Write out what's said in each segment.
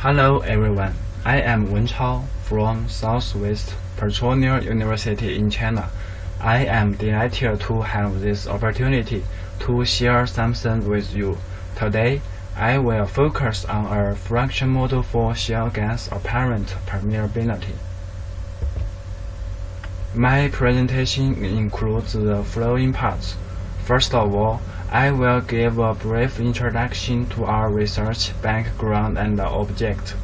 Hello everyone, I am Wen Chao from Southwest Petroleum University in China. I am delighted to have this opportunity to share something with you. Today, I will focus on a fraction model for shale gas apparent permeability. My presentation includes the following parts. First of all, I will give a brief introduction to our research background and object.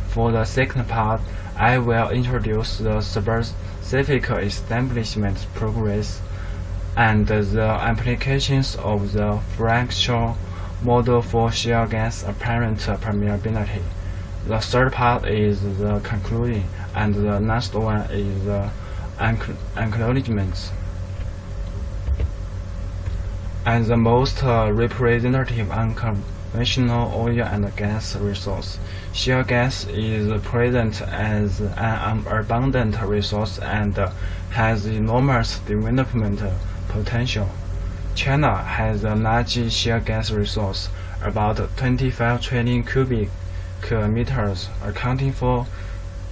For the second part, I will introduce the specific establishment progress and the applications of the fractal model for shale gas apparent permeability. The third part is the conclusion, and the last one is the acknowledgements. As the most representative unconventional oil and gas resource, shale gas is present as an abundant resource and has enormous development potential. China has a large shale gas resource, about 25 trillion cubic meters, accounting for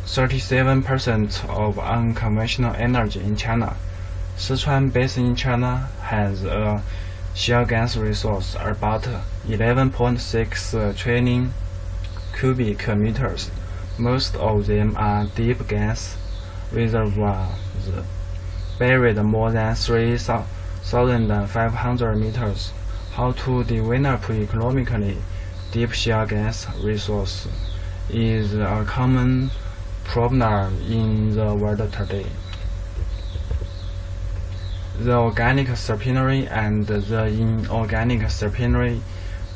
37% of unconventional energy in China. Sichuan Basin in China has a shale gas resource about 11.6 trillion cubic meters. Most of them are deep gas reservoirs buried more than 3,500 meters. How to develop economically deep shale gas resource is a common problem in the world today. The organic serpentinite and the inorganic serpentinite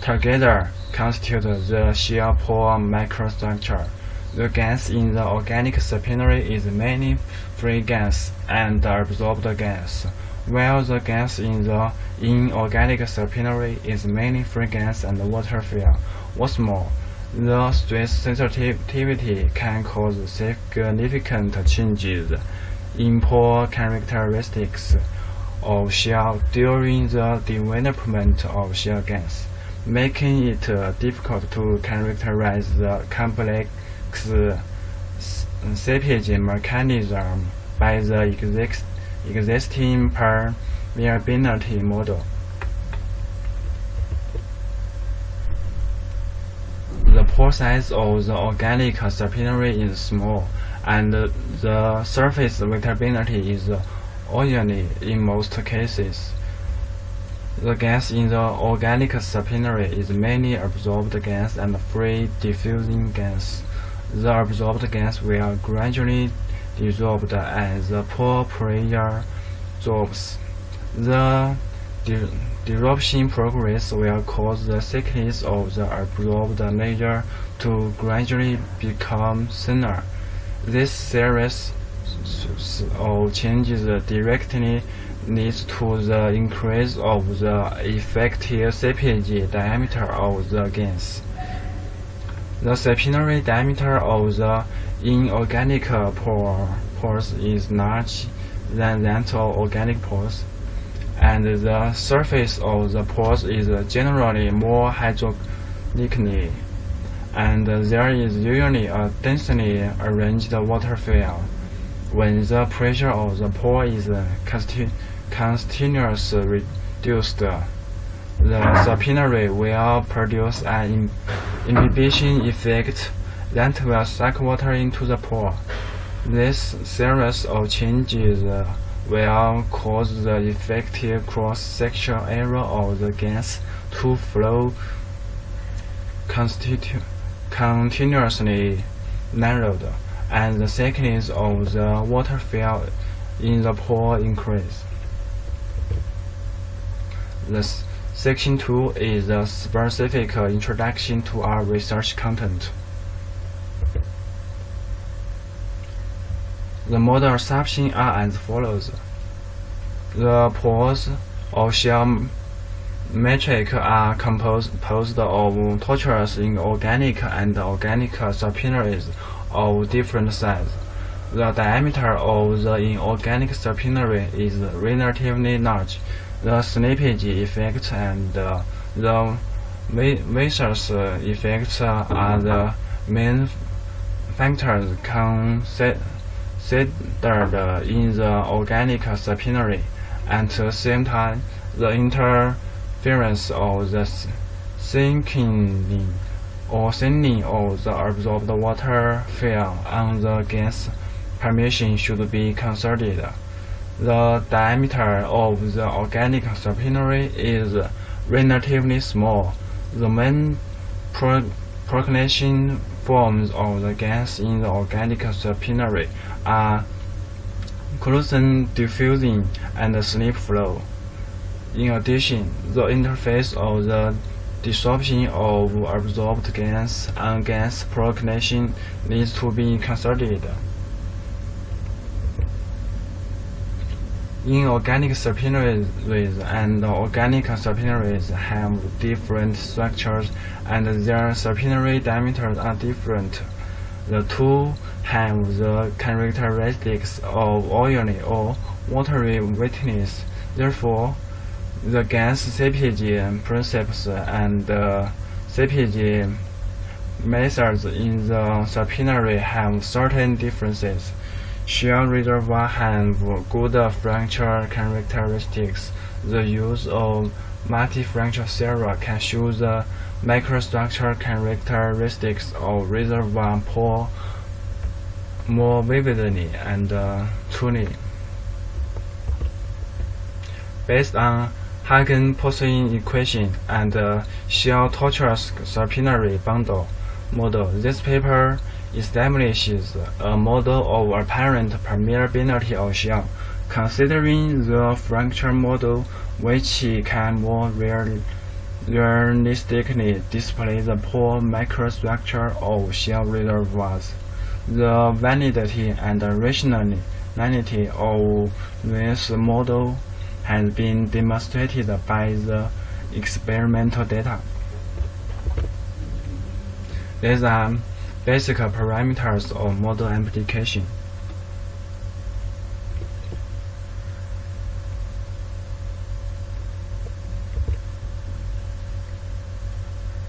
together constitute the shale pore microstructure. The gas in the organic serpentinite is mainly free gas and absorbed gas, while the gas in the inorganic serpentinite is mainly free gas and water-filled. What's more, the stress sensitivity can cause significant changes in pore characteristics of shale during the development of shale gas, making it difficult to characterize the complex seepage mechanism by the existing permeability model. The pore size of the organic serpentinite is small, and the surface wettability is oily in most cases. The gas in the organic serpentinite is mainly absorbed gas and free diffusing gas. The absorbed gas will gradually dissolve as the pore pressure drops. The disruption progress will cause the thickness of the absorbed layer to gradually become thinner. This series of changes directly leads to the increase of the effective seepage diameter of the gas. The serpentinite diameter of the inorganic pores is larger than that of organic pores, and the surface of the pores is generally more hydraulically, and there is usually a densely arranged water field. When the pressure of the pore is continuously reduced, the serpentinite will produce an imbibition effect that will suck water into the pore. This series of changes will cause the effective cross-sectional area of the gas to flow continuously narrowed, and the thickness of the water field in the pore increase. Section 2 is a specific introduction to our research content. The model assumptions are as follows. The pores of shale matrix are composed of tortuous inorganic and organic serpentines of different size. The diameter of the inorganic serpentinite is relatively large. The slippage effect and the viscous effects are the main factors considered in the organic spinnery. At the same time, the interference of the thickening or thinning of the absorbed water film on the gas permeation should be considered. The diameter of the organic spinnery is relatively small. The main percolation forms of the gas in the organic spinnery are collision diffusing and slip flow. In addition, the interface of the desorption of absorbed gas and gas percolation needs to be considered. Inorganic spinneries and organic spinneries have different structures and their spinnery diameters are different. The two have the characteristics of oily or watery wetness. Therefore, the gas seepage principles and seepage methods in the spinnery have certain differences. Shale reservoirs have good fracture characteristics. The use of multi-fracture theory can show the microstructure characteristics of reservoir pore more vividly and truly. Based on Hagen-Poisson equation and shale tortuous spinnery bundle model, this paper establishes a model of apparent permeability of shale, considering the fracture model, which can more realistically display the pore microstructure of shale reservoirs. The validity and rationality of this model has been demonstrated by the experimental data. These are basic parameters of model application.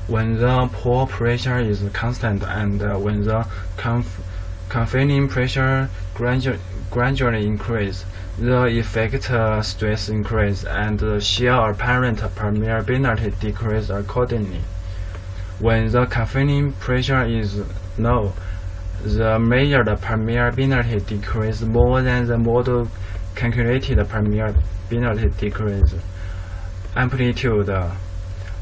When the pore pressure is constant and when the confining pressure gradually increases, the effect stress increases and the shale apparent permeability decreases accordingly. When the confining pressure is low, the measured permeability decreases more than the model calculated permeability decrease amplitude.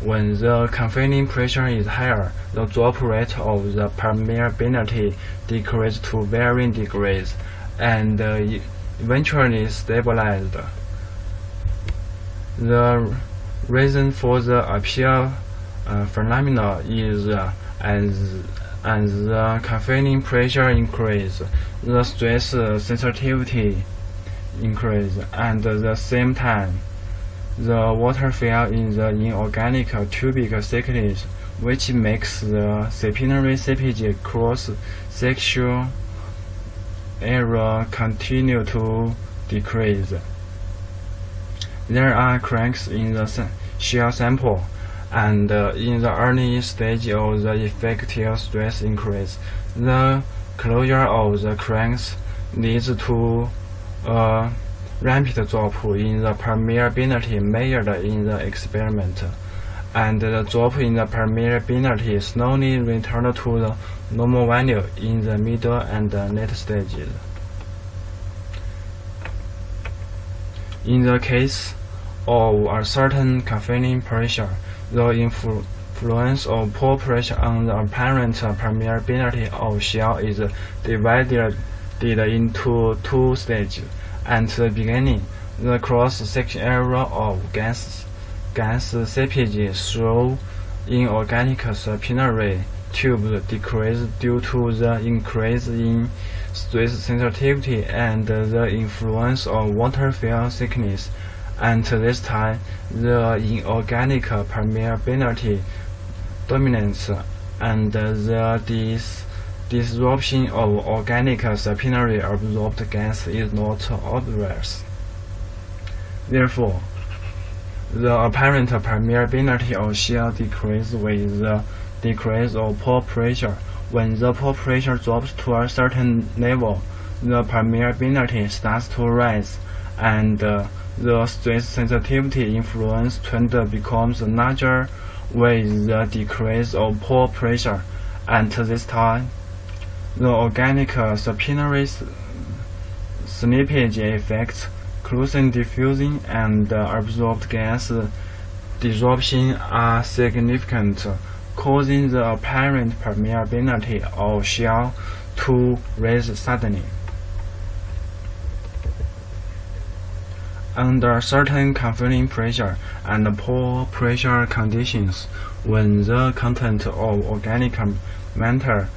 When the confining pressure is higher, the drop rate of the permeability decreases to varying degrees and eventually stabilized. The reason for the appeal phenomena is as the confining pressure increases, the stress sensitivity increases, and at the same time, the water film in the inorganic tubic thickness, which makes the spinnery seepage cross-sectional area continue to decrease. There are cracks in the shale sample, and in the early stage of the effective stress increase, the closure of the cracks leads to a rapid drop in the permeability measured in the experiment, and the drop in the permeability slowly returns to the normal value in the middle and late stages. In the case of a certain confining pressure, the influence of pore pressure on the apparent permeability of shale is divided into two stages. At the beginning, the cross-section area of gas seepage through inorganic spinnery tubes decreases due to the increase in stress sensitivity and the influence of water film thickness. At this time, the inorganic permeability dominates, and the disruption of organic spinnery absorbed gas is not obvious. Therefore, the apparent permeability of shale decreases with the decrease of pore pressure, When the pore pressure drops to a certain level, the permeability starts to rise, and the stress sensitivity influence trend becomes larger with the decrease of pore pressure. At this time, the organic supinary slippage effects, closing diffusing, and absorbed gas desorption are significant, causing the apparent permeability of shale to rise suddenly. Under certain confining pressure and pore pressure conditions, when the content of organic matter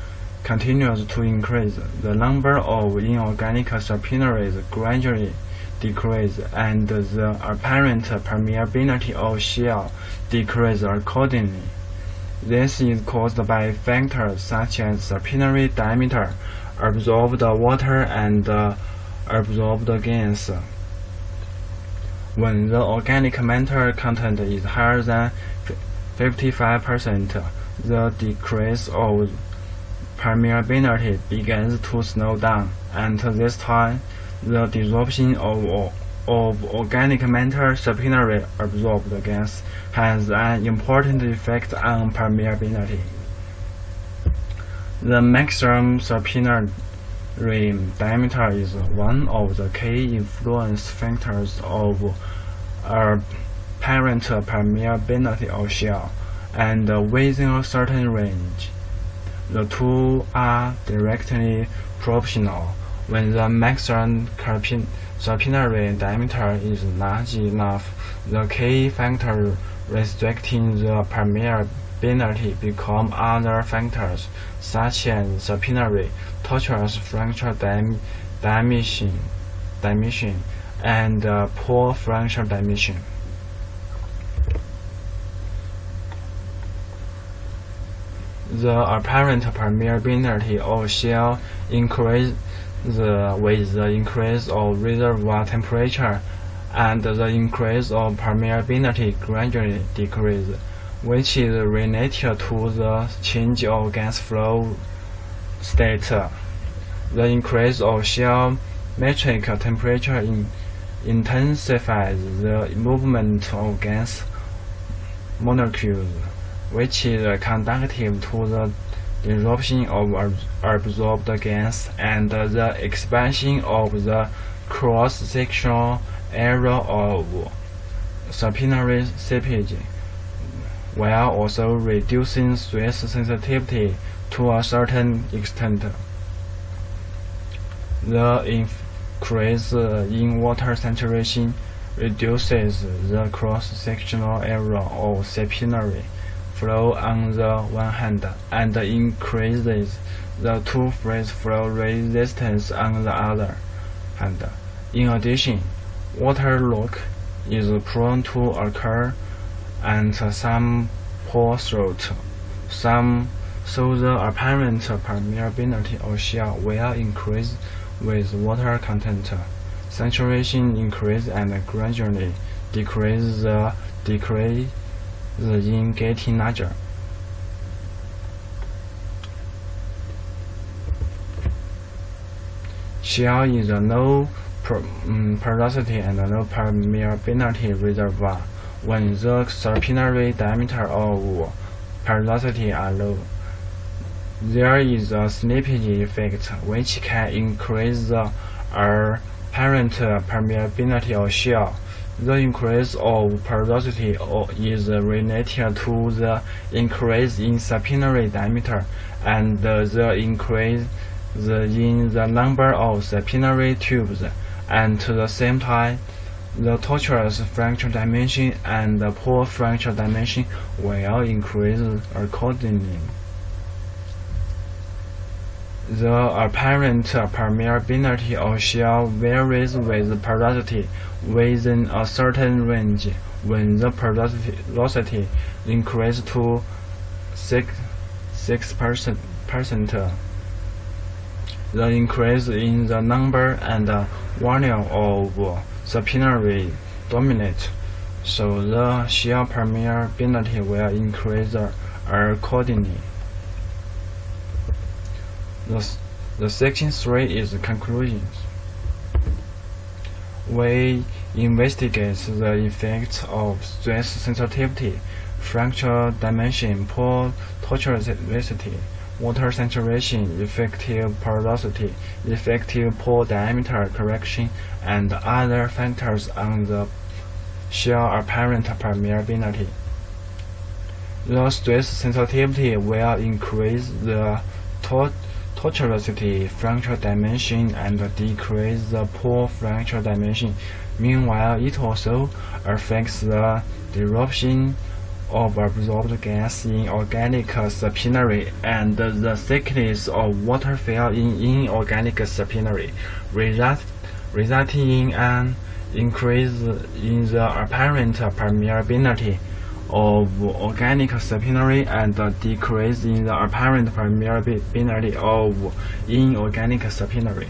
continues to increase, the number of inorganic supinaries gradually decreases, and the apparent permeability of shale decreases accordingly. This is caused by factors such as supinary diameter, absorbed water, and absorbed gas. When the organic matter content is higher than 55%, the decrease of permeability begins to slow down. At this time, the desorption of organic matter supinary absorbed gas has an important effect on permeability. The maximum supinary diameter is one of the key influence factors of apparent permeability of shale, and within a certain range, the two are directly proportional. When the maximum supinary diameter is large enough, the key factor restricting the permeability become other factors such as supinary tortuous fracture dimension and pore fracture dimension. The apparent permeability of shale increases with the increase of reservoir temperature, and the increase of permeability gradually decreases, which is related to the change of gas flow state. The increase of shale metric temperature intensifies the movement of gas molecules, which is conducive to the desorption of absorbed gas and the expansion of the cross-sectional area of supinary seepage, while also reducing stress sensitivity to a certain extent. The increase in water saturation reduces the cross-sectional area of supinary flow on the one hand, and increases the two-phase flow resistance on the other hand. In addition, water lock is prone to occur at some pore throat, so the apparent permeability of shale will increase with water content. Saturation increase and gradually decrease in getting larger. Shale is a low porosity and low permeability reservoir. When the supinary diameter of porosity are low, there is a slippage effect which can increase the apparent permeability of shale. The increase of porosity is related to the increase in supinary diameter and the increase in the number of supinary tubes, and at the same time, the tortuous fracture dimension and the pore fracture dimension will increase accordingly. The apparent permeability of shale varies with porosity within a certain range. When the porosity increases to 6%, the increase in the number and volume of supinary dominate, so the shale permeability will increase accordingly. The section 3 is conclusions. We investigate the effects of stress sensitivity, fractal dimension, poor tortuosity, water saturation, effective porosity, effective pore diameter correction, and other factors on the shale apparent permeability. The stress sensitivity will increase the tortuosity fractal dimension and decrease the pore fractal dimension. Meanwhile, it also affects the disruption of absorbed gas in organic subpinary and the thickness of water film in inorganic subpinary, resulting in an increase in the apparent permeability of organic subpinary and a decrease in the apparent permeability of inorganic subpinary.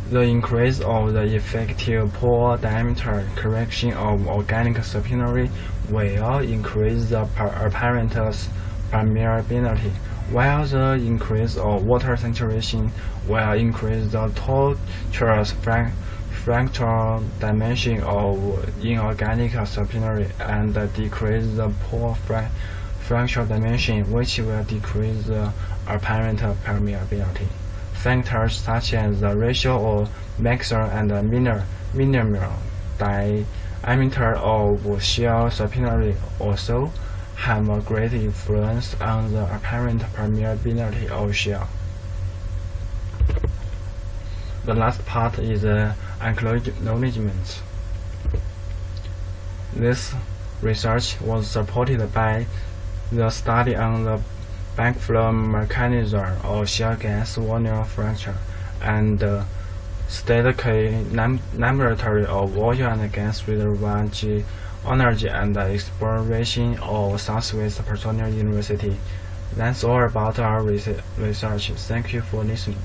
The increase of the effective pore diameter correction of organic subpinary will increase the apparent permeability, while the increase of water saturation will increase the tortuous fractal dimension of inorganic subpinary and decrease the pore fractal dimension, which will decrease the apparent permeability. Factors such as the ratio of maximum and minimal diameter of shale subpinary also have a great influence on the apparent permeability of shale. The last part is acknowledgement. This research was supported by the study on the backflow mechanism of shale gas volume fracture and static laboratory of oil and gas reservoir geology and exploration of Southwest Personal University. That's all about our research. Thank you for listening.